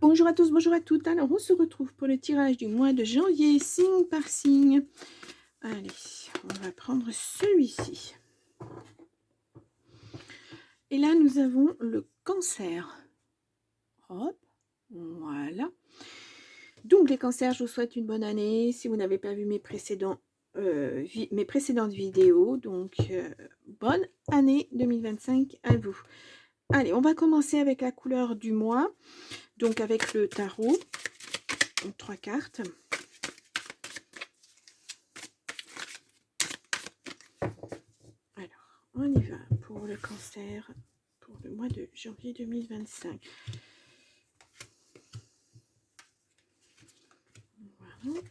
Bonjour à tous, bonjour à toutes. Alors, on se retrouve pour le tirage du mois de janvier, signe par signe. Allez, on va prendre celui-ci. Et là, nous avons le cancer. Hop, voilà. Donc, les cancers, je vous souhaite une bonne année. Si vous n'avez pas vu mes précédentes vidéos, donc bonne année 2025 à vous. Allez, on va commencer avec la couleur du mois, donc avec le tarot. Donc, 3 cartes. Alors, on y va pour le cancer pour le mois de janvier 2025. Voilà.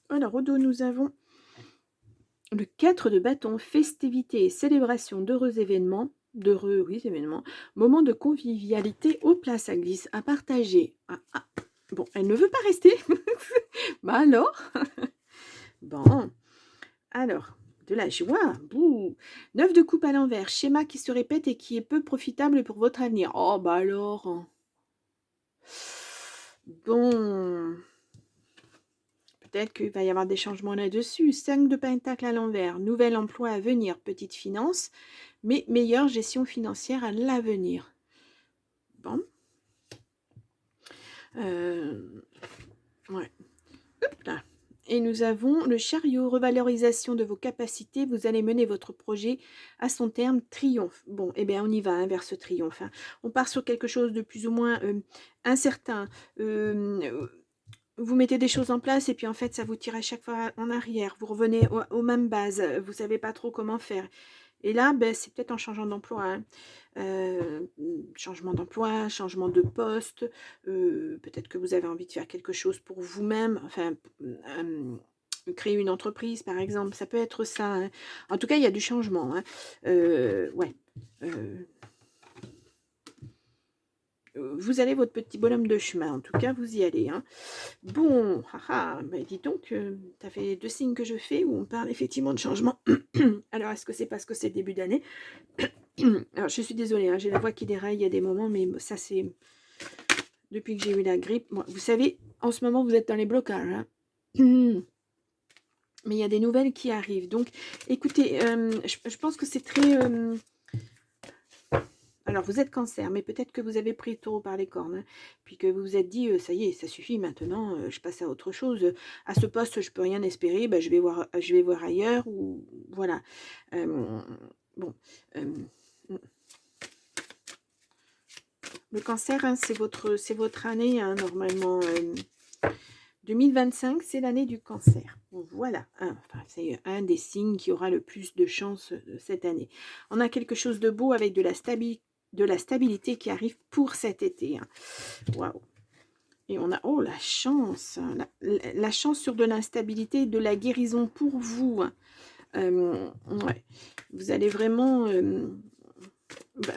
Alors, au dos, nous avons le 4 de bâton, festivités et célébration d'heureux événements, événements, moments de convivialité aux places à glisse, à partager. Bon, elle ne veut pas rester. Bah alors. Bon, alors, de la joie. Bouh. 9 de coupe à l'envers, schéma qui se répète et qui est peu profitable pour votre avenir. Oh, bah alors. Bon. Peut-être qu'il va y avoir des changements là-dessus. 5 de pentacle à l'envers, nouvel emploi à venir, petite finance, mais meilleure gestion financière à l'avenir. Bon. Ouais. Hop là. Et nous avons le chariot, revalorisation de vos capacités. Vous allez mener votre projet à son terme, triomphe. Bon, eh bien, on y va hein, vers ce triomphe. Hein. On part sur quelque chose de plus ou moins incertain. Vous mettez des choses en place et puis en fait, ça vous tire à chaque fois en arrière. Vous revenez aux mêmes bases. Vous ne savez pas trop comment faire. Et là, ben, c'est peut-être en changeant d'emploi. Hein. Changement d'emploi, changement de poste. Peut-être que vous avez envie de faire quelque chose pour vous-même. Enfin, créer une entreprise, par exemple. Ça peut être ça. Hein. En tout cas, il y a du changement. Hein. Ouais. Vous allez votre petit bonhomme de chemin. En tout cas, vous y allez. Hein. Bon, ben dis donc, tu as fait 2 signes que je fais où on parle effectivement de changement. Alors, est-ce que c'est parce que c'est le début d'année? Alors, je suis désolée, hein, j'ai la voix qui déraille, il y a des moments, mais ça, c'est depuis que j'ai eu la grippe. Bon, vous savez, en ce moment, vous êtes dans les blocages. Hein. Mais il y a des nouvelles qui arrivent. Donc, écoutez, je pense que c'est très... Alors, vous êtes cancer, mais peut-être que vous avez pris le taureau par les cornes. Hein, puis que vous vous êtes dit, ça y est, ça suffit maintenant, je passe à autre chose. À ce poste, je peux rien espérer, ben, je vais voir ailleurs. Ou voilà. Bon. Le cancer, hein, c'est votre année, hein, normalement. 2025, c'est l'année du cancer. Voilà, hein, enfin, c'est un des signes qui aura le plus de chance cette année. On a quelque chose de beau avec de la stabilité qui arrive pour cet été. Hein. Waouh! Et on a, oh, la chance, hein, la chance sur de l'instabilité, de la guérison pour vous. Hein. Ouais. Vous allez vraiment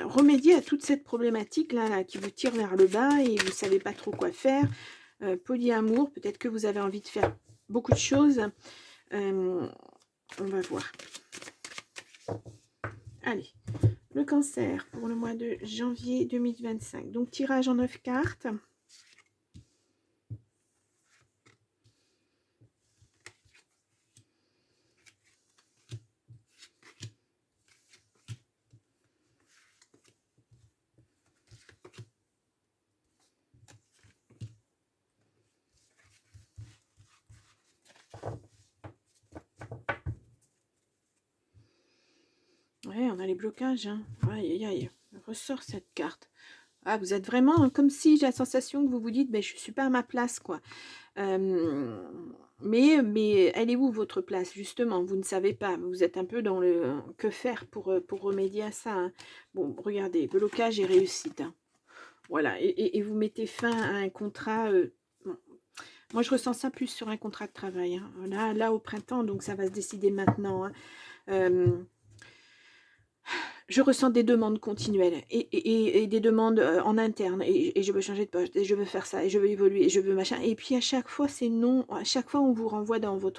remédier à toute cette problématique là, qui vous tire vers le bas et vous ne savez pas trop quoi faire. Polyamour, peut-être que vous avez envie de faire beaucoup de choses. On va voir. Allez, le cancer pour le mois de janvier 2025. Donc, tirage en 9 cartes. Ouais, on a les blocages. Hein. Aïe, aïe, aïe. Ressort cette carte. Ah, vous êtes vraiment comme si j'ai la sensation que vous vous dites, ben, je ne suis pas à ma place, quoi. Mais elle est où votre place, justement? Vous ne savez pas. Vous êtes un peu dans le que faire pour remédier à ça. Hein. Bon, regardez, blocage et réussite. Hein. Voilà, et vous mettez fin à un contrat. Bon. Moi, je ressens ça plus sur un contrat de travail. Hein. Là, au printemps, donc ça va se décider maintenant. Hein. Je ressens des demandes continuelles et des demandes en interne et je veux changer de poste et je veux faire ça et je veux évoluer et je veux machin et puis à chaque fois c'est non, à chaque fois on vous renvoie dans vos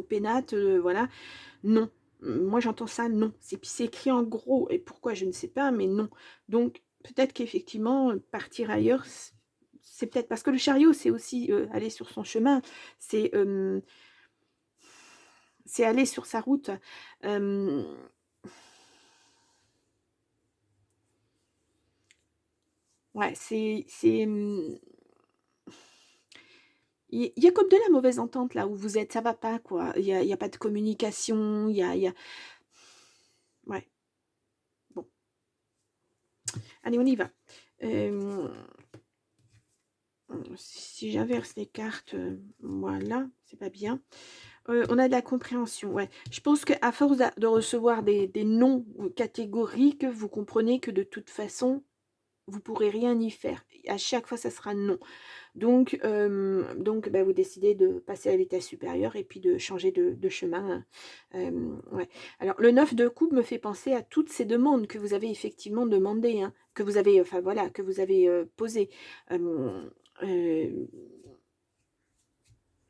pénates, voilà, non, Moi, j'entends ça, non. C'est écrit en gros. Et pourquoi, je ne sais pas, mais non. Donc, peut-être qu'effectivement, partir ailleurs, c'est peut-être... Parce que le chariot, c'est aussi aller sur son chemin. C'est aller sur sa route. Euh, ouais, il y a comme de la mauvaise entente là où vous êtes, ça va pas quoi. Il y a pas de communication, Ouais, bon. Allez, on y va. Euh, si j'inverse les cartes, voilà, c'est pas bien. On a de la compréhension, ouais. Je pense qu'à force de recevoir des noms catégoriques, vous comprenez que de toute façon, vous pourrez rien y faire. À chaque fois, ça sera non. Donc bah, vous décidez de passer à la vitesse supérieure et puis de changer de chemin. Ouais. Alors, le 9 de coupe me fait penser à toutes ces demandes que vous avez effectivement demandées, hein, que vous avez, enfin voilà, que vous avez posées. Euh,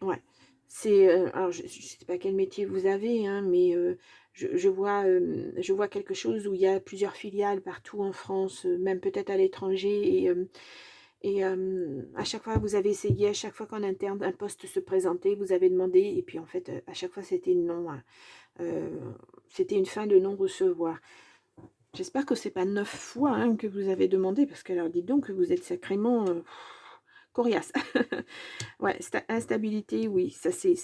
ouais. Alors, je ne sais pas quel métier vous avez, hein, mais je vois quelque chose où il y a plusieurs filiales partout en France, même peut-être à l'étranger, et à chaque fois, vous avez essayé, à chaque fois qu'en interne, un poste se présentait, vous avez demandé, et puis en fait, à chaque fois, c'était non. Hein. Euh, C'était une fin de non-recevoir. J'espère que c'est pas 9 fois hein, que vous avez demandé, parce que alors dites donc que vous êtes sacrément coriace. Ouais, instabilité, oui, ça c'est...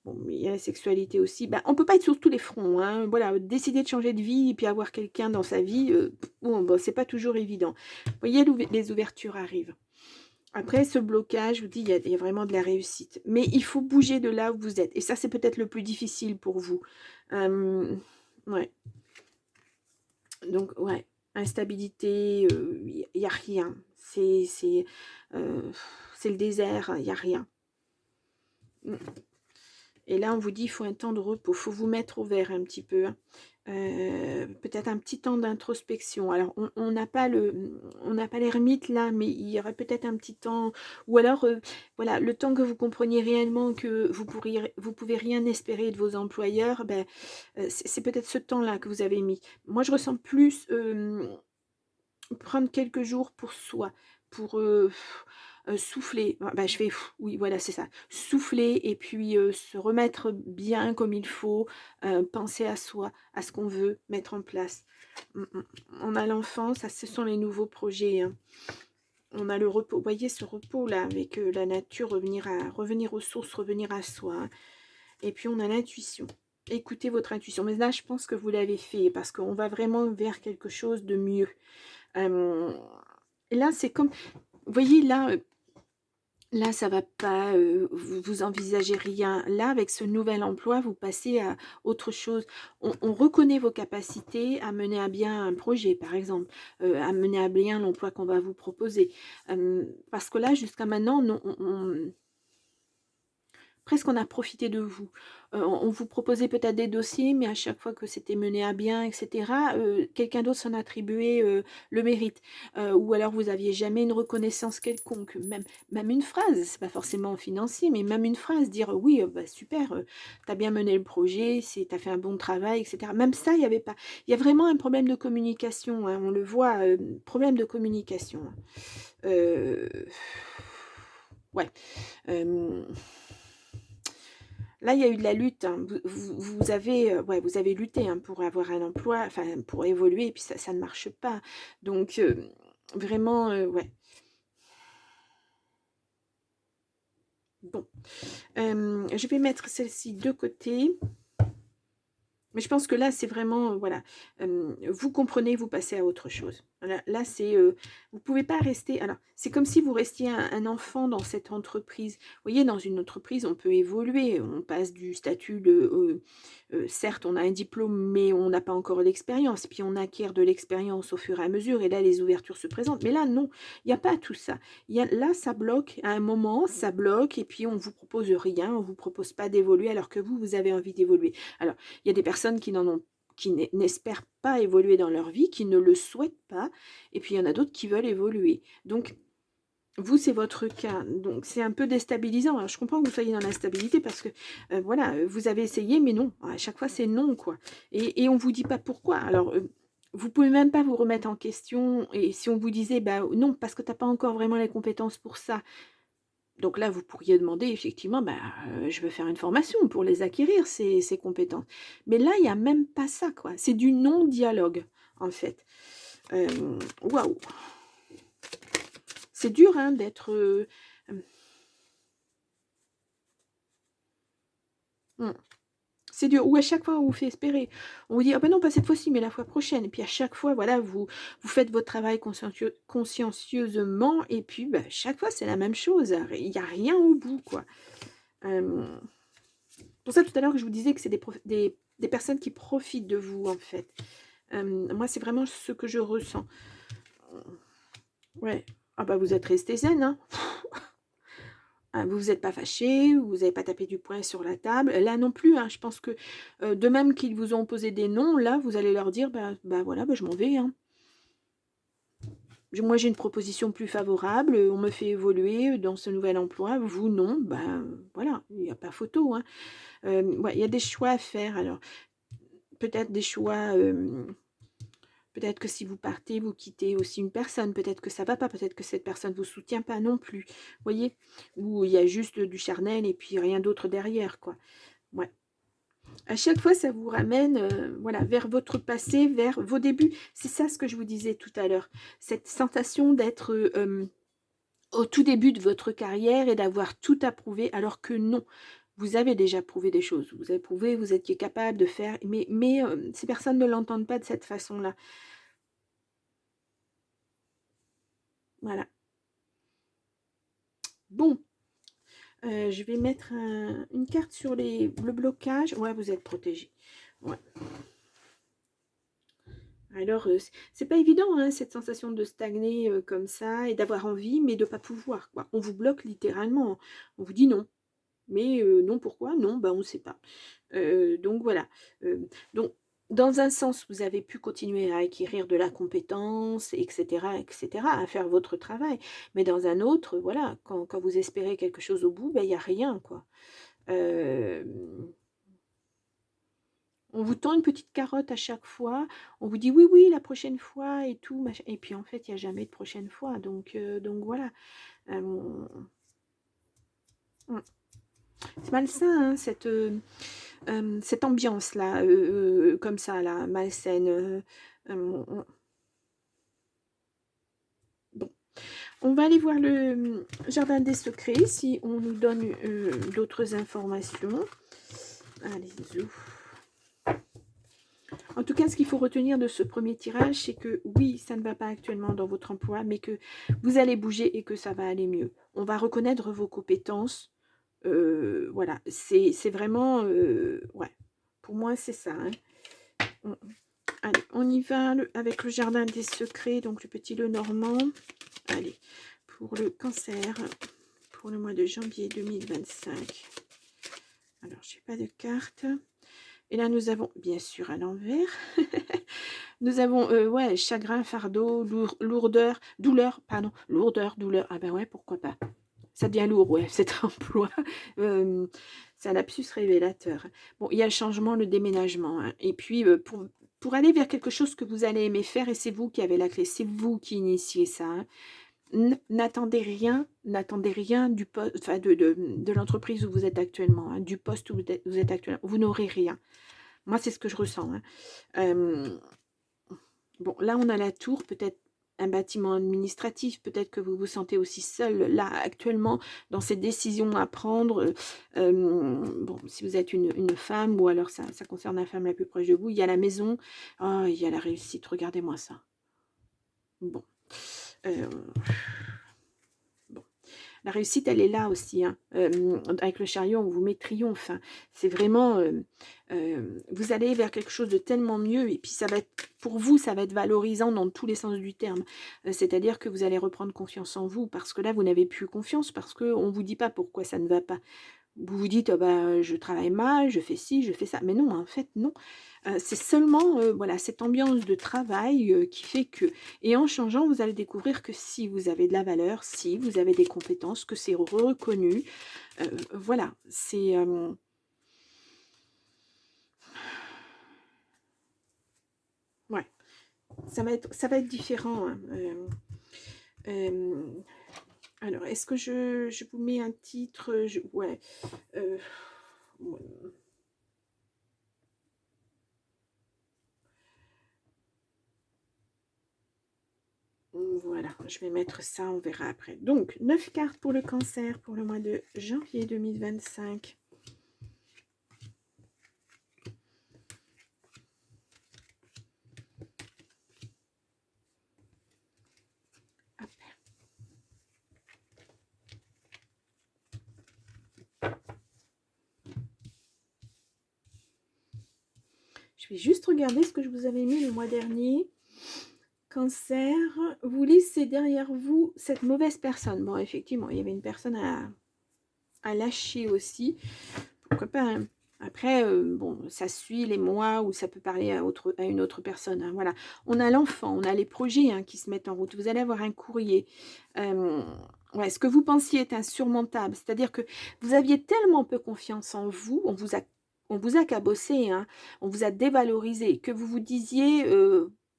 Bon, mais il y a la sexualité aussi. Ben, on peut pas être sur tous les fronts. Hein. Voilà, décider de changer de vie et puis avoir quelqu'un dans sa vie, bon, c'est pas toujours évident. Vous voyez, les ouvertures arrivent. Après, ce blocage, je vous dis, il y a vraiment de la réussite. Mais il faut bouger de là où vous êtes. Et ça, c'est peut-être le plus difficile pour vous. Ouais. Donc, ouais, instabilité, il n'y a rien. Euh, c'est le désert, il n'y a rien. Et là, on vous dit, il faut un temps de repos, il faut vous mettre au vert un petit peu. Hein. Peut-être un petit temps d'introspection. Alors, on n'a pas l'ermite là, mais il y aurait peut-être un petit temps, ou alors, voilà, le temps que vous compreniez réellement que vous pouvez rien espérer de vos employeurs, ben, c'est peut-être ce temps-là que vous avez mis. Moi, je ressens plus prendre quelques jours pour soi, pour souffler. Bah, je fais, oui, voilà, c'est ça. Souffler et puis se remettre bien comme il faut, penser à soi, à ce qu'on veut mettre en place. On a l'enfance, ça, ce sont les nouveaux projets. Hein. On a le repos, vous voyez ce repos-là, avec la nature, revenir aux sources, revenir à soi. Hein. Et puis on a l'intuition. Écoutez votre intuition. Mais là, je pense que vous l'avez fait, parce qu'on va vraiment vers quelque chose de mieux. Là, c'est comme... Vous voyez, là, ça va pas, vous envisagez rien. Là, avec ce nouvel emploi, vous passez à autre chose. On reconnaît vos capacités à mener à bien un projet, par exemple, à mener à bien l'emploi qu'on va vous proposer. Parce que là, jusqu'à maintenant, presque on a profité de vous. On vous proposait peut-être des dossiers, mais à chaque fois que c'était mené à bien, etc., quelqu'un d'autre s'en attribuait le mérite. Ou alors vous aviez jamais une reconnaissance quelconque, même une phrase, c'est pas forcément financier, mais même une phrase, dire oui, bah, super, tu as bien mené le projet, tu as fait un bon travail, etc. Même ça, il n'y avait pas. Il y a vraiment un problème de communication, hein, on le voit, problème de communication. Ouais. Là, il y a eu de la lutte. Hein. Vous avez, ouais, vous avez lutté hein, pour avoir un emploi, enfin, pour évoluer, et puis ça ne marche pas. Donc, vraiment, ouais. Bon. Je vais mettre celle-ci de côté. Mais je pense que là, c'est vraiment, voilà, vous comprenez, vous passez à autre chose. Là c'est, vous pouvez pas rester, alors, c'est comme si vous restiez un enfant dans cette entreprise. Vous voyez, dans une entreprise, on peut évoluer, on passe du statut de, certes, on a un diplôme, mais on n'a pas encore l'expérience, puis on acquiert de l'expérience au fur et à mesure, et là, les ouvertures se présentent. Mais là, non, il n'y a pas tout ça. Là, ça bloque, à un moment, ça bloque, et puis on vous propose rien, on vous propose pas d'évoluer, alors que vous avez envie d'évoluer. Alors, il y a des personnes qui n'espèrent pas évoluer dans leur vie, qui ne le souhaitent pas, et puis il y en a d'autres qui veulent évoluer. Donc, Vous, c'est votre cas, donc c'est un peu déstabilisant. Alors, je comprends que vous soyez dans l'instabilité parce que, voilà, vous avez essayé, mais non. À chaque fois, c'est non, quoi. Et on vous dit pas pourquoi. Alors, vous pouvez même pas vous remettre en question. Et si on vous disait, bah non, parce que tu n'as pas encore vraiment les compétences pour ça. Donc là, vous pourriez demander, effectivement, bah, je veux faire une formation pour les acquérir, ces compétences. Mais là, il n'y a même pas ça, quoi. C'est du non-dialogue, en fait. Waouh! C'est dur, hein, d'être... hmm. C'est dur. Ou à chaque fois, on vous fait espérer. On vous dit, ah ben non, pas cette fois-ci, mais la fois prochaine. Et puis à chaque fois, voilà, vous faites votre travail consciencieusement. Et puis, bah, chaque fois, c'est la même chose. Il n'y a rien au bout, quoi. Pour ça, tout à l'heure, je vous disais que c'est des personnes qui profitent de vous, en fait. Moi, c'est vraiment ce que je ressens. Ouais. Ah bah, vous êtes resté zen, hein. Vous vous êtes pas fâché, vous n'avez pas tapé du poing sur la table. Là non plus, hein, je pense que de même qu'ils vous ont posé des noms, là, vous allez leur dire, bah voilà, bah, je m'en vais. Hein. Moi, j'ai une proposition plus favorable, on me fait évoluer dans ce nouvel emploi. Vous, non, voilà, il n'y a pas photo. Hein. Ouais, il y a des choix à faire. Alors, peut-être des choix... peut-être que si vous partez, vous quittez aussi une personne. Peut-être que ça va pas. Peut-être que cette personne ne vous soutient pas non plus. Vous voyez? Ou il y a juste du charnel et puis rien d'autre derrière, quoi. Ouais. À chaque fois, ça vous ramène voilà, vers votre passé, vers vos débuts. C'est ça ce que je vous disais tout à l'heure. Cette sensation d'être au tout début de votre carrière et d'avoir tout approuvé, alors que non. Vous avez déjà prouvé des choses. Vous avez prouvé, vous étiez capable de faire. Mais ces personnes ne l'entendent pas de cette façon-là. Voilà. Bon. Je vais mettre une carte sur le blocage. Ouais, vous êtes protégé. Ouais. Alors, c'est pas évident, hein, cette sensation de stagner comme ça et d'avoir envie, mais de pas pouvoir, quoi. On vous bloque littéralement. On vous dit non. Mais non, pourquoi? Non, on ne sait pas. Donc voilà. Donc, dans un sens, vous avez pu continuer à acquérir de la compétence, etc., à faire votre travail. Mais dans un autre, voilà, quand vous espérez quelque chose au bout, il n'y a rien, quoi. Euh, on vous tend une petite carotte à chaque fois. On vous dit oui, oui, la prochaine fois et tout. Machin. Et puis en fait, il n'y a jamais de prochaine fois. Donc voilà. Euh, c'est malsain, hein, cette ambiance-là, comme ça, là, malsaine. Bon. On va aller voir le jardin des secrets, si on nous donne d'autres informations. Allez, zouf. En tout cas, ce qu'il faut retenir de ce premier tirage, c'est que oui, ça ne va pas actuellement dans votre emploi, mais que vous allez bouger et que ça va aller mieux. On va reconnaître vos compétences. Voilà, c'est vraiment... ouais, pour moi, c'est ça. Hein. Allez, on y va avec le jardin des secrets, donc le petit Lenormand. Allez, pour le cancer, pour le mois de janvier 2025. Alors, je n'ai pas de carte. Et là, nous avons, bien sûr, à l'envers, nous avons, ouais, chagrin, fardeau, lourdeur, douleur, pardon, lourdeur, douleur. Ah ben ouais, pourquoi pas. Ça devient lourd, ouais, cet emploi. C'est un lapsus révélateur. Bon, il y a le changement, le déménagement. Hein. Et puis, pour aller vers quelque chose que vous allez aimer faire, et c'est vous qui avez la clé, c'est vous qui initiez ça. Hein. N'attendez rien du poste, enfin de l'entreprise où vous êtes actuellement, hein, du poste où vous êtes actuellement. Vous n'aurez rien. Moi, c'est ce que je ressens. Hein. Bon, là, on a la tour, peut-être un bâtiment administratif, peut-être que vous vous sentez aussi seul, là, actuellement, dans ces décisions à prendre. Bon, si vous êtes une femme, ou alors ça concerne la femme la plus proche de vous, il y a la maison, oh, il y a la réussite, regardez-moi ça. Bon. Bon. La réussite, elle est là aussi. Hein. Avec le chariot, on vous met triomphe. Hein. C'est vraiment... vous allez vers quelque chose de tellement mieux. Et puis, ça va être, pour vous, ça va être valorisant dans tous les sens du terme. C'est-à-dire que vous allez reprendre confiance en vous. Parce que là, vous n'avez plus confiance. Parce qu'on ne vous dit pas pourquoi ça ne va pas. Vous vous dites: «Ah bah, je travaille mal, je fais ci, je fais ça». Mais non, en fait, non. C'est seulement, voilà, cette ambiance de travail, qui fait que et en changeant, vous allez découvrir que si vous avez de la valeur, si vous avez des compétences, que c'est reconnu. Voilà, c'est, ouais, ça va être différent, hein, hem, alors est-ce que je vous mets un titre, ouais, ouais, voilà, je vais mettre ça, on verra après. Donc 9 cartes pour le cancer pour le mois de janvier 2025. Hop, je vais juste regarder ce que je vous avais mis le mois dernier. Cancer, vous laissez derrière vous cette mauvaise personne. Bon, effectivement, il y avait une personne à lâcher aussi. Pourquoi pas, hein. Après, bon, ça suit les mois où ça peut parler à une autre personne, hein, voilà. On a l'enfant, on a les projets, hein, qui se mettent en route. Vous allez avoir un courrier. Ouais, ce que vous pensiez être insurmontable, c'est-à-dire que vous aviez tellement peu confiance en vous, on vous a cabossé, hein, on vous a dévalorisé, que vous vous disiez,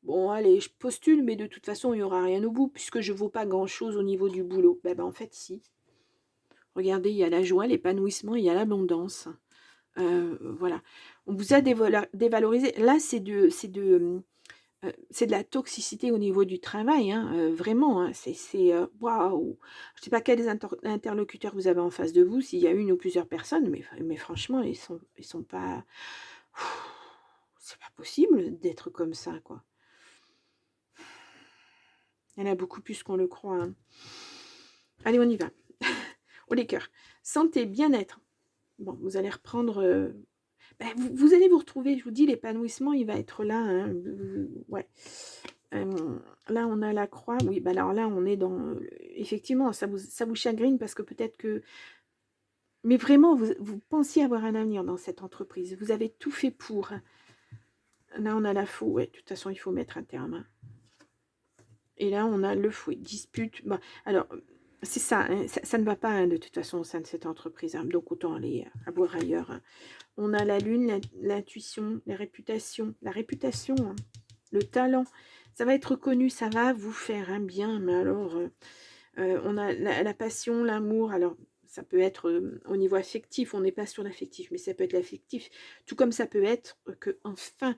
bon, allez, je postule, mais de toute façon, il n'y aura rien au bout, puisque je ne vaux pas grand-chose au niveau du boulot. Ben, en fait, si. Regardez, il y a la joie, l'épanouissement, il y a l'abondance. Voilà. On vous a dévalorisé. Là, c'est de la toxicité au niveau du travail, hein, vraiment, hein, waouh! Je ne sais pas quels interlocuteurs vous avez en face de vous, s'il y a une ou plusieurs personnes, mais franchement, ils sont pas c'est pas possible d'être comme ça, quoi. Il y en a beaucoup plus qu'on le croit, hein. Allez, on y va. Oh les cœurs. Santé, bien-être. Bon, vous allez reprendre, vous allez vous retrouver, je vous dis, l'épanouissement, il va être là, hein, ouais. Là, on a la croix. Oui, bah, alors là, on est dans, effectivement, ça vous chagrine parce que peut-être que mais vraiment, vous pensiez avoir un avenir dans cette entreprise. Vous avez tout fait pour. Là, on a la faux. Ouais, de toute façon, il faut mettre un terme, hein. Et là, on a le fouet, dispute. Bah, alors, c'est ça, hein, ça ne va pas, hein, de toute façon, au sein de cette entreprise, hein, donc autant aller à voir ailleurs, hein. On a la lune, l'intuition, la réputation, hein, le talent. Ça va être reconnu, ça va vous faire un bien, mais alors, on a la passion, l'amour. Alors, ça peut être au niveau affectif, on n'est pas sur l'affectif, mais ça peut être l'affectif. Tout comme ça peut être que, enfin,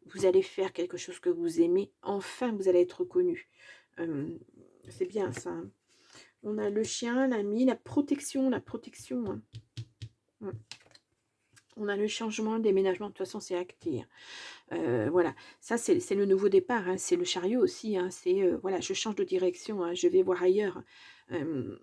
vous allez faire quelque chose que vous aimez, enfin, vous allez être reconnu. Euh, c'est bien ça, hein. On a le chien, l'ami, la protection, hein. Mm. On a le changement, le déménagement, de toute façon, c'est acté, hein. Voilà, ça, c'est le nouveau départ, hein. C'est le chariot aussi, hein. C'est, voilà, je change de direction, hein. Je vais voir ailleurs. Euh,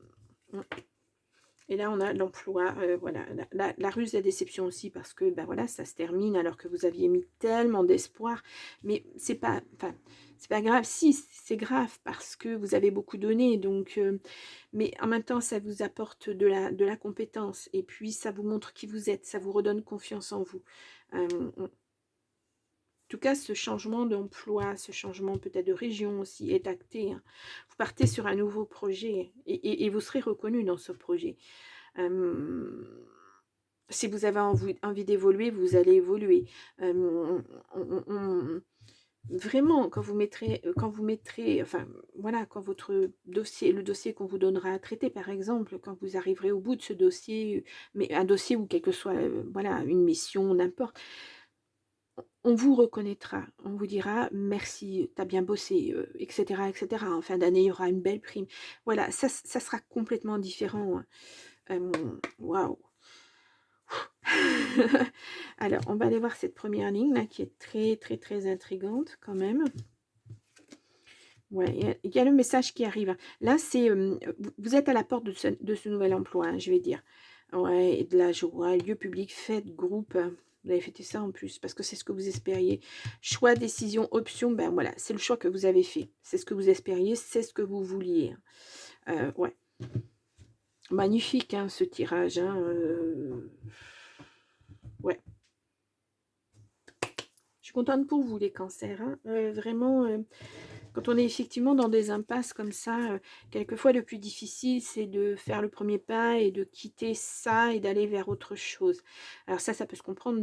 Et là, on a l'emploi, voilà, la ruse, la déception aussi, parce que, ben voilà, ça se termine alors que vous aviez mis tellement d'espoir. Mais enfin, c'est pas grave. Si, c'est grave parce que vous avez beaucoup donné. Donc, mais en même temps, ça vous apporte de la compétence. Et puis, ça vous montre qui vous êtes. Ça vous redonne confiance en vous. En tout cas, ce changement d'emploi, ce changement peut-être de région aussi est acté, hein. Vous partez sur un nouveau projet et vous serez reconnu dans ce projet. Si vous avez envie d'évoluer, vous allez évoluer. Vraiment, quand vous mettrez, enfin, voilà, quand votre dossier, le dossier qu'on vous donnera à traiter, par exemple, quand vous arriverez au bout de ce dossier, mais un dossier ou quelle que soit, voilà, une mission, n'importe, on vous reconnaîtra, on vous dira merci, tu as bien bossé, etc., etc. En fin d'année, il y aura une belle prime. Voilà, ça sera complètement différent, hein. Waouh! Alors, on va aller voir cette première ligne là qui est très, très, très intrigante quand même. Ouais, il y a le message qui arrive, hein. Là, c'est vous êtes à la porte de ce nouvel emploi, hein, je vais dire. Ouais, et de la joie, lieu public, fête, groupe, hein. Vous avez fêté ça en plus parce que c'est ce que vous espériez. Choix, décision, option, ben voilà, c'est le choix que vous avez fait. C'est ce que vous espériez, c'est ce que vous vouliez, hein. Ouais. Magnifique, hein, ce tirage. Hein, ouais. Je suis contente pour vous, les cancers. Hein. Vraiment, quand on est effectivement dans des impasses comme ça, quelquefois le plus difficile, c'est de faire le premier pas et de quitter ça et d'aller vers autre chose. Alors ça peut se comprendre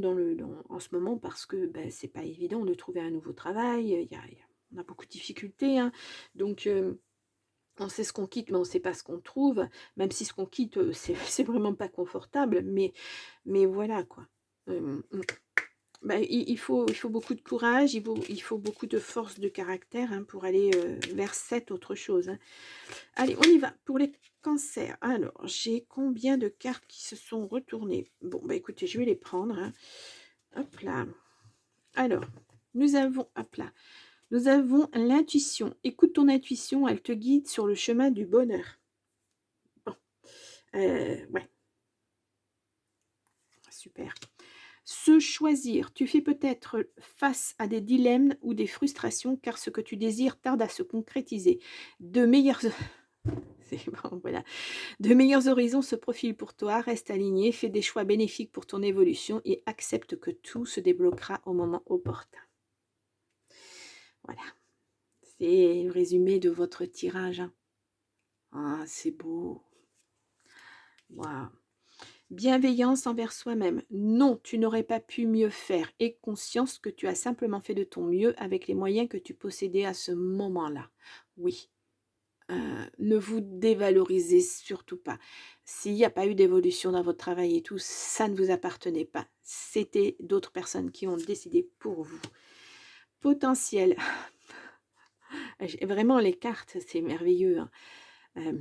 en ce moment parce que ben, c'est pas évident de trouver un nouveau travail. On a beaucoup de difficultés. Hein. Donc, on sait ce qu'on quitte, mais on ne sait pas ce qu'on trouve. Même si ce qu'on quitte, c'est vraiment pas confortable. Mais voilà, quoi. Bah, il faut beaucoup de courage, il faut beaucoup de force de caractère hein, pour aller vers cette autre chose. Hein. Allez, on y va pour les cancers. Alors, j'ai combien de cartes qui se sont retournées? Bon, bah écoutez, je vais les prendre. Hein. Hop là. Alors, hop là, nous avons l'intuition. Écoute ton intuition, elle te guide sur le chemin du bonheur. Bon, ouais, super. Se choisir. Tu fais peut-être face à des dilemmes ou des frustrations car ce que tu désires tarde à se concrétiser. De meilleurs... Bon, voilà. De meilleurs horizons se profilent pour toi. Reste aligné, fais des choix bénéfiques pour ton évolution et accepte que tout se débloquera au moment opportun. Voilà. C'est le résumé de votre tirage. Hein. Ah, c'est beau. Waouh. Bienveillance envers soi-même. Non, tu n'aurais pas pu mieux faire. Aie conscience que tu as simplement fait de ton mieux avec les moyens que tu possédais à ce moment-là. Oui. Ne vous dévalorisez surtout pas. S'il n'y a pas eu d'évolution dans votre travail et tout, ça ne vous appartenait pas. C'était d'autres personnes qui ont décidé pour vous. Potentiel. Vraiment, les cartes, c'est merveilleux. Hein.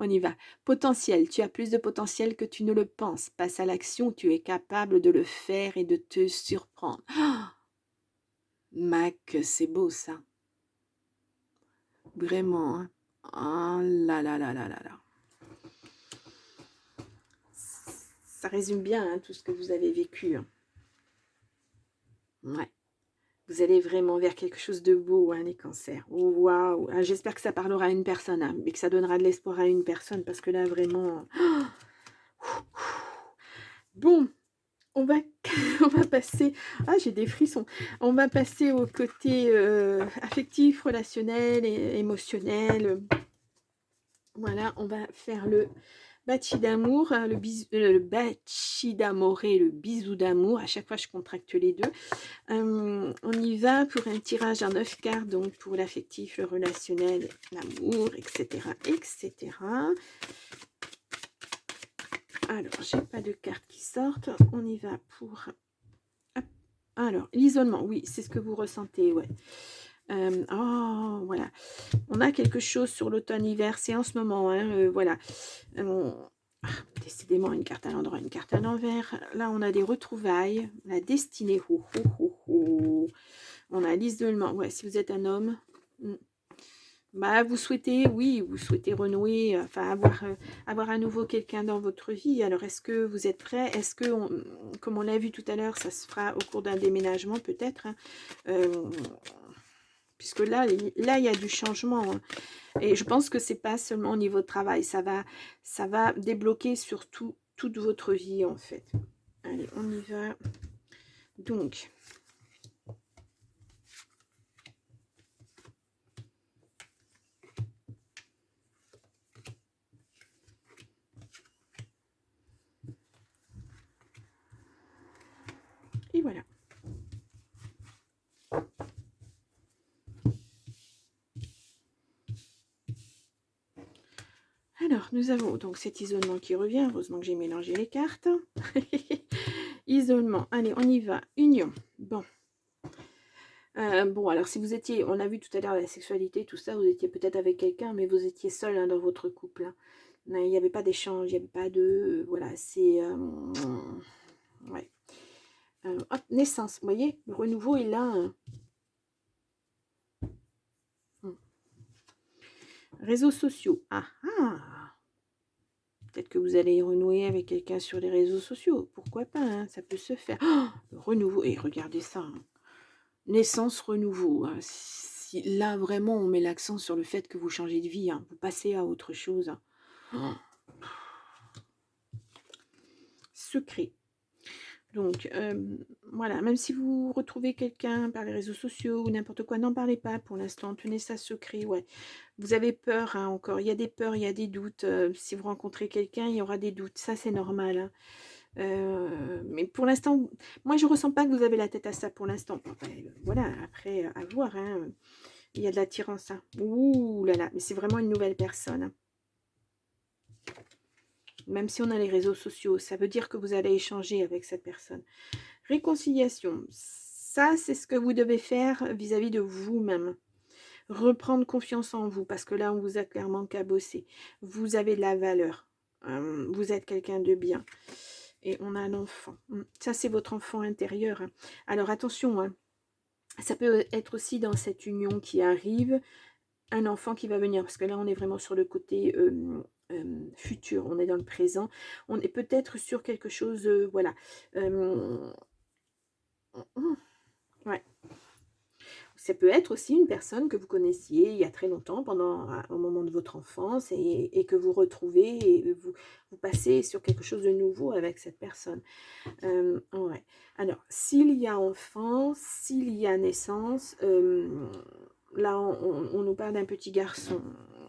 On y va. Potentiel. Tu as plus de potentiel que tu ne le penses. Passe à l'action. Tu es capable de le faire et de te surprendre. Oh, Mac, c'est beau ça. Vraiment. Hein. Oh là là là là là là. Ça résume bien hein, tout ce que vous avez vécu. Hein. Ouais. Vous allez vraiment vers quelque chose de beau, hein, les cancers. Oh, waouh. Ah, j'espère que ça parlera à une personne, hein, mais que ça donnera de l'espoir à une personne, parce que là, vraiment... Bon, on va, on va passer... Ah, j'ai des frissons. On va passer au côté affectif, relationnel et émotionnel. Voilà, on va faire le Bachi d'amour, le Bachi d'amour et le bisou d'amour. À chaque fois, je contracte les deux. On y va pour un tirage en 9 cartes, donc pour l'affectif, le relationnel, l'amour, etc., etc. Alors, j'ai pas de cartes qui sortent. On y va pour... Hop. Alors, l'isolement, oui, c'est ce que vous ressentez, ouais. Oh, voilà. On a quelque chose sur l'automne-hiver, c'est en ce moment, hein, voilà. Décidément, une carte à l'endroit, une carte à l'envers. Là, on a des retrouvailles, la destinée. On a l'isolement. Ouais, si vous êtes un homme, bah, vous souhaitez, oui, vous souhaitez renouer, enfin, avoir à nouveau quelqu'un dans votre vie. Alors, est-ce que vous êtes prêt? Est-ce que, comme on l'a vu tout à l'heure, ça se fera au cours d'un déménagement, peut-être hein, puisque là, il y a du changement. Hein. Et je pense que c'est pas seulement au niveau de travail. Ça va débloquer sur toute votre vie, en fait. Allez, on y va. Donc, et voilà. Alors, nous avons donc cet isolement qui revient. Heureusement que j'ai mélangé les cartes. Isolement. Allez, on y va. Union. Bon. Bon, alors si vous étiez, on a vu tout à l'heure la sexualité, tout ça, vous étiez peut-être avec quelqu'un, mais vous étiez seul hein, dans votre couple. Hein. Il n'y avait pas d'échange, il n'y avait pas de... voilà, c'est... ouais. Hop, naissance, vous voyez, le renouveau est là. Hein. Réseaux sociaux. Ah ah. Peut-être que vous allez renouer avec quelqu'un sur les réseaux sociaux. Pourquoi pas, hein, ça peut se faire. Oh, le renouveau. Et regardez ça. Hein. Naissance, renouveau. Hein. Si, là, vraiment, on met l'accent sur le fait que vous changez de vie. Hein. Vous passez à autre chose. Hein. Oh, secret. Donc, voilà, même si vous retrouvez quelqu'un par les réseaux sociaux ou n'importe quoi, n'en parlez pas pour l'instant, tenez ça secret, ouais. Vous avez peur, hein, encore, il y a des peurs, il y a des doutes. Si vous rencontrez quelqu'un, il y aura des doutes, ça c'est normal, hein. Mais pour l'instant, moi je ressens pas que vous avez la tête à ça pour l'instant. Voilà, après, à voir, hein. Il y a de l'attirance, hein. Ouh là là, mais c'est vraiment une nouvelle personne, hein. Même si on a les réseaux sociaux, ça veut dire que vous allez échanger avec cette personne. Réconciliation, ça c'est ce que vous devez faire vis-à-vis de vous-même. Reprendre confiance en vous, parce que là on vous a clairement cabossé. Vous avez de la valeur. Vous êtes quelqu'un de bien. Et on a un enfant. Ça c'est votre enfant intérieur, hein. Alors attention, hein, ça peut être aussi dans cette union qui arrive, un enfant qui va venir, parce que là on est vraiment sur le côté futur, on est dans le présent, on est peut-être sur quelque chose, voilà. Ouais. Ça peut être aussi une personne que vous connaissiez il y a très longtemps, au moment de votre enfance, et que vous retrouvez, et vous passez sur quelque chose de nouveau avec cette personne. Ouais. Alors, s'il y a enfant, s'il y a naissance, là, on nous parle d'un petit garçon.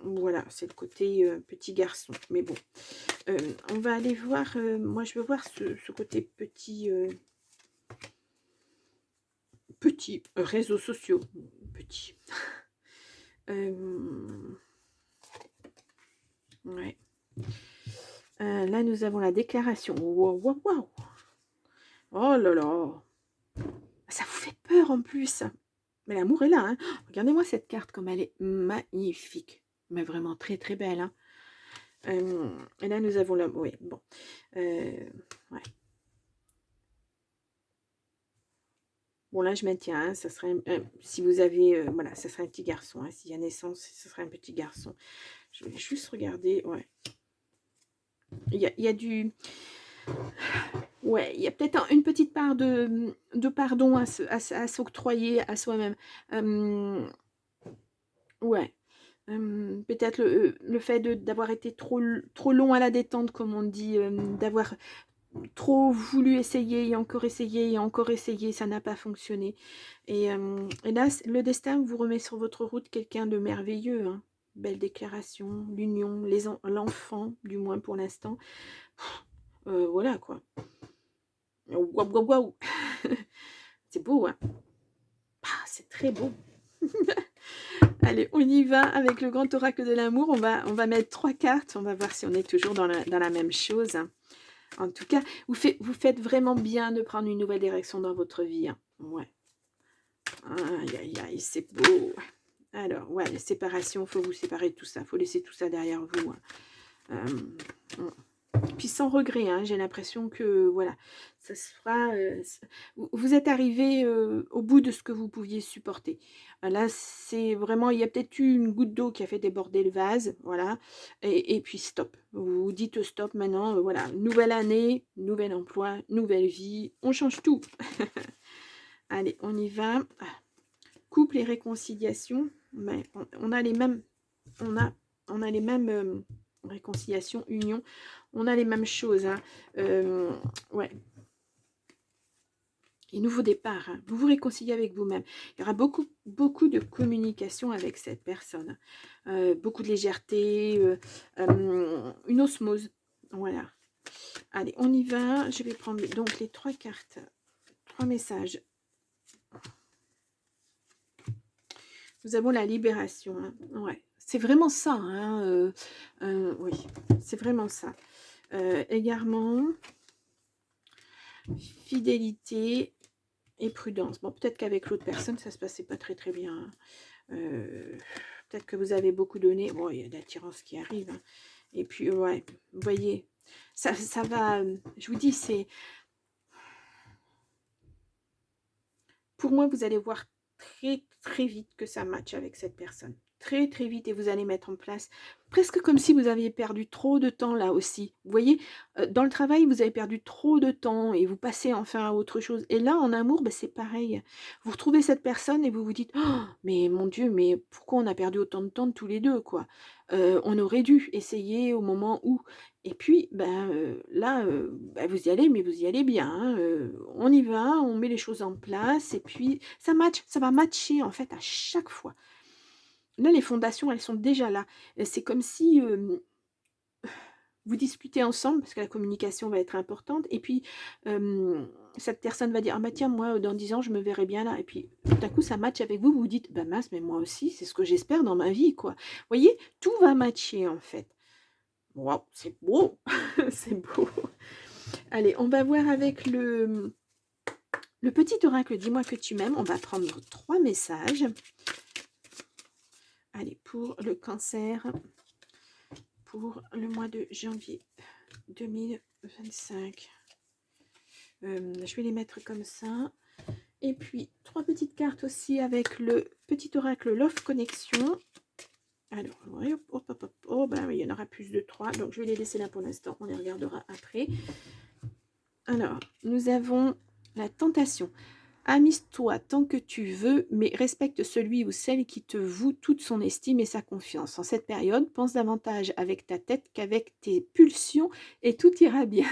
Voilà, c'est le côté petit garçon. Mais bon, on va aller voir, moi je veux voir ce côté petit, réseaux sociaux, petit. Ouais. Là, nous avons la déclaration. Wow, wow, wow. Oh là là. Ça vous fait peur en plus. Mais l'amour est là, hein. Regardez-moi cette carte comme elle est magnifique. Mais vraiment très très belle, hein. Et là, nous avons l'homme. Oui, bon. Ouais. Bon, là, je maintiens, hein, ça serait si vous avez, voilà, ça serait un petit garçon, hein, s'il y a naissance, ce serait un petit garçon. Je vais juste regarder, ouais. Il y a du... Ouais, il y a peut-être une petite part de pardon à s'octroyer à soi-même. Ouais. Peut-être le fait d'avoir été trop long à la détente, comme on dit, d'avoir trop voulu essayer et encore essayer, ça n'a pas fonctionné. Et là, le destin vous remet sur votre route quelqu'un de merveilleux, hein. Belle déclaration, l'union, l'enfant, du moins pour l'instant. Voilà quoi. Waouh, waouh, waouh. C'est beau, hein. Ah, c'est très beau. Allez, on y va avec le grand oracle de l'amour. On va mettre 3 cartes. On va voir si on est toujours dans la même chose. En tout cas, vous faites vraiment bien de prendre une nouvelle direction dans votre vie, hein. Ouais. Aïe, aïe, aïe, c'est beau. Alors, ouais, la séparation, il faut vous séparer de tout ça. Il faut laisser tout ça derrière vous, hein. Puis sans regret, hein, j'ai l'impression que, voilà, ça se fera... vous êtes arrivé au bout de ce que vous pouviez supporter. Là, c'est vraiment... Il y a peut-être eu une goutte d'eau qui a fait déborder le vase, voilà. Et puis stop. Vous vous dites stop maintenant, voilà. Nouvelle année, nouvel emploi, nouvelle vie. On change tout. Allez, on y va. Couple et réconciliation. Mais on a les mêmes... On a les mêmes... réconciliation, union, on a les mêmes choses, hein. Ouais. Et nouveau départ, hein. Vous vous réconciliez avec vous-même. Il y aura beaucoup, beaucoup de communication avec cette personne. Beaucoup de légèreté, une osmose. Voilà. Allez, on y va. Je vais prendre donc les 3 cartes, 3 messages. Nous avons la libération, hein. Ouais. C'est vraiment ça, hein. Oui, c'est vraiment ça. Égarement, fidélité et prudence. Bon, peut-être qu'avec l'autre personne, ça se passait pas très très bien, hein. Peut-être que vous avez beaucoup donné. Bon, il y a de l'attirance qui arrive, hein. Et puis, ouais, vous voyez, ça va... Je vous dis, c'est... Pour moi, vous allez voir très très vite que ça match avec cette personne. très très vite et vous allez mettre en place, presque comme si vous aviez perdu trop de temps là aussi. Vous voyez, dans le travail, vous avez perdu trop de temps et vous passez enfin à autre chose. Et là, en amour, ben, c'est pareil. Vous retrouvez cette personne et vous vous dites, oh, mais mon Dieu, mais pourquoi on a perdu autant de temps tous les deux, quoi. On aurait dû essayer au moment où. Et puis, ben, là, ben, vous y allez, mais vous y allez bien, hein, on y va, on met les choses en place et puis ça match, ça va matcher en fait à chaque fois. Là, les fondations, elles sont déjà là. C'est comme si, vous discutez ensemble, parce que la communication va être importante et puis, cette personne va dire: «Ah bah tiens, moi, dans 10 ans, je me verrai bien là» et puis tout à coup, ça match avec vous, vous vous dites: «Bah mince, mais moi aussi, c'est ce que j'espère dans ma vie, quoi». Vous voyez? Tout va matcher, en fait. Waouh, c'est beau! C'est beau. Allez, on va voir avec le petit oracle «Dis-moi que tu m'aimes». On va prendre 3 messages. Allez, pour le cancer, pour le mois de janvier 2025. Je vais les mettre comme ça. Et puis, 3 petites cartes aussi avec le petit oracle Love Connection. Alors, ouais, hop, hop, hop, hop. Oh, ben oui, il y en aura plus de 3. Donc, je vais les laisser là pour l'instant. On les regardera après. Alors, nous avons la tentation. Amuse-toi tant que tu veux, mais respecte celui ou celle qui te voue toute son estime et sa confiance. En cette période, pense davantage avec ta tête qu'avec tes pulsions et tout ira bien.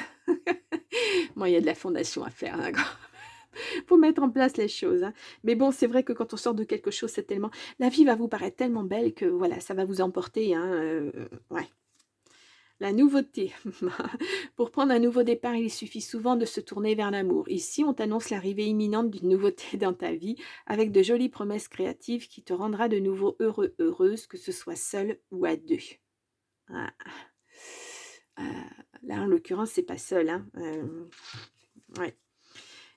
Moi, il y a de la fondation à faire, hein, pour mettre en place les choses, hein. Mais bon, c'est vrai que quand on sort de quelque chose, c'est tellement... La vie va vous paraître tellement belle que voilà, ça va vous emporter, hein, ouais. La nouveauté. Pour prendre un nouveau départ, il suffit souvent de se tourner vers l'amour. Ici, on t'annonce l'arrivée imminente d'une nouveauté dans ta vie, avec de jolies promesses créatives qui te rendra de nouveau heureux, heureuse, que ce soit seul ou à deux. Ah. Là, en l'occurrence, c'est pas seul, hein. Ouais.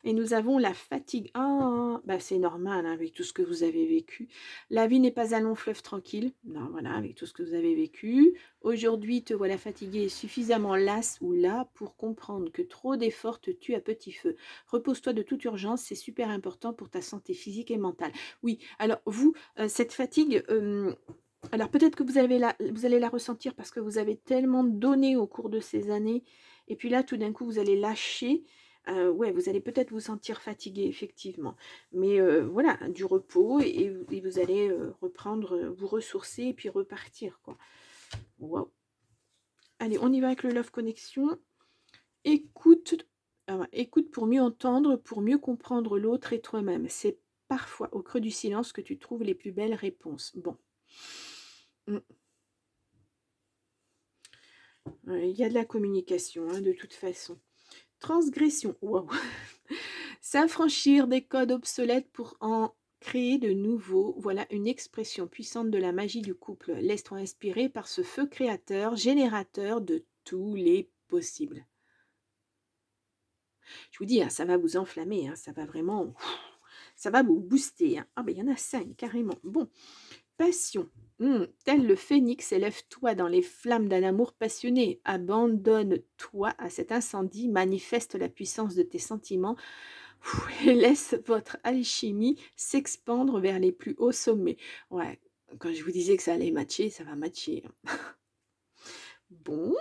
Et nous avons la fatigue. Ah, bah c'est normal, hein, avec tout ce que vous avez vécu. La vie n'est pas un long fleuve tranquille. Non, voilà, avec tout ce que vous avez vécu. Aujourd'hui, te voilà fatigué et suffisamment lasse ou là pour comprendre que trop d'efforts te tuent à petit feu. Repose-toi de toute urgence, c'est super important pour ta santé physique et mentale. Oui, alors vous, cette fatigue, alors peut-être que vous allez la ressentir parce que vous avez tellement donné au cours de ces années. Et puis là, tout d'un coup, vous allez lâcher. Ouais, vous allez peut-être vous sentir fatigué, effectivement. Mais voilà, du repos et vous allez reprendre, vous ressourcer et puis repartir, quoi. Waouh. Allez, on y va avec le Love Connection. Écoute, écoute pour mieux entendre, pour mieux comprendre l'autre et toi-même. C'est parfois au creux du silence que tu trouves les plus belles réponses. Bon. Il y a de la communication, hein, de toute façon. Transgression. Waouh. S'affranchir des codes obsolètes pour en créer de nouveaux. Voilà une expression puissante de la magie du couple. Laisse-toi inspirer par ce feu créateur, générateur de tous les possibles. Je vous dis, hein, ça va vous enflammer, hein, ça va vraiment... Ça va vous booster. Hein. Ah ben, il y en a 5, carrément. Bon, passion. Tel le phénix, élève-toi dans les flammes d'un amour passionné. Abandonne-toi à cet incendie, manifeste la puissance de tes sentiments et laisse votre alchimie s'expandre vers les plus hauts sommets. Ouais, quand je vous disais que ça allait matcher, ça va matcher. Bon.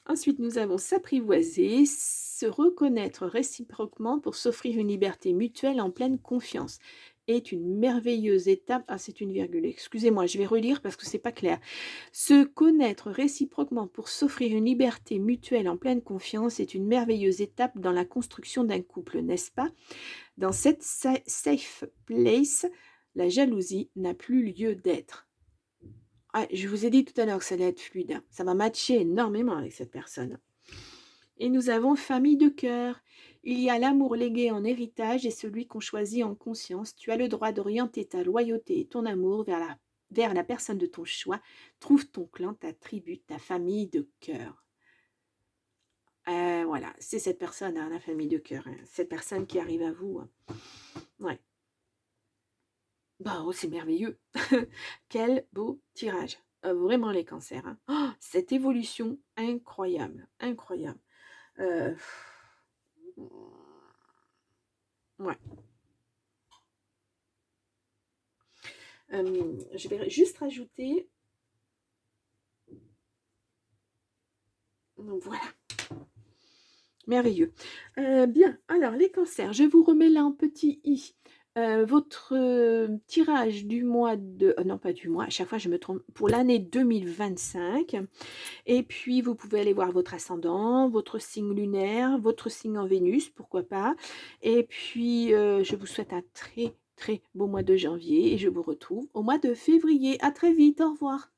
Ensuite, nous avons s'apprivoiser, se reconnaître réciproquement pour s'offrir une liberté mutuelle en pleine confiance. Est une merveilleuse étape. Ah, c'est une virgule. Excusez-moi, je vais relire parce que c'est pas clair. Se connaître réciproquement pour s'offrir une liberté mutuelle en pleine confiance est une merveilleuse étape dans la construction d'un couple, n'est-ce pas? Dans cette safe place, la jalousie n'a plus lieu d'être. Ah, je vous ai dit tout à l'heure que ça allait être fluide. Hein. Ça va matcher énormément avec cette personne. Et nous avons famille de cœur. Il y a l'amour légué en héritage et celui qu'on choisit en conscience. Tu as le droit d'orienter ta loyauté et ton amour vers la personne de ton choix. Trouve ton clan, ta tribu, ta famille de cœur. Voilà, c'est cette personne, hein, la famille de cœur. Hein. Cette personne qui arrive à vous. Hein. Ouais. Bah, oh, c'est merveilleux. Quel beau tirage. Vraiment les cancers. Hein. Oh, cette évolution incroyable. Incroyable. Ouais. Je vais juste rajouter... Donc, voilà. Merveilleux. Bien, alors les cancers, je vous remets là en petit i. Votre tirage du mois de... non, pas du mois, à chaque fois je me trompe, pour l'année 2025. Et puis, vous pouvez aller voir votre ascendant, votre signe lunaire, votre signe en Vénus, pourquoi pas. Et puis, je vous souhaite un très, très beau mois de janvier et je vous retrouve au mois de février. À très vite, au revoir.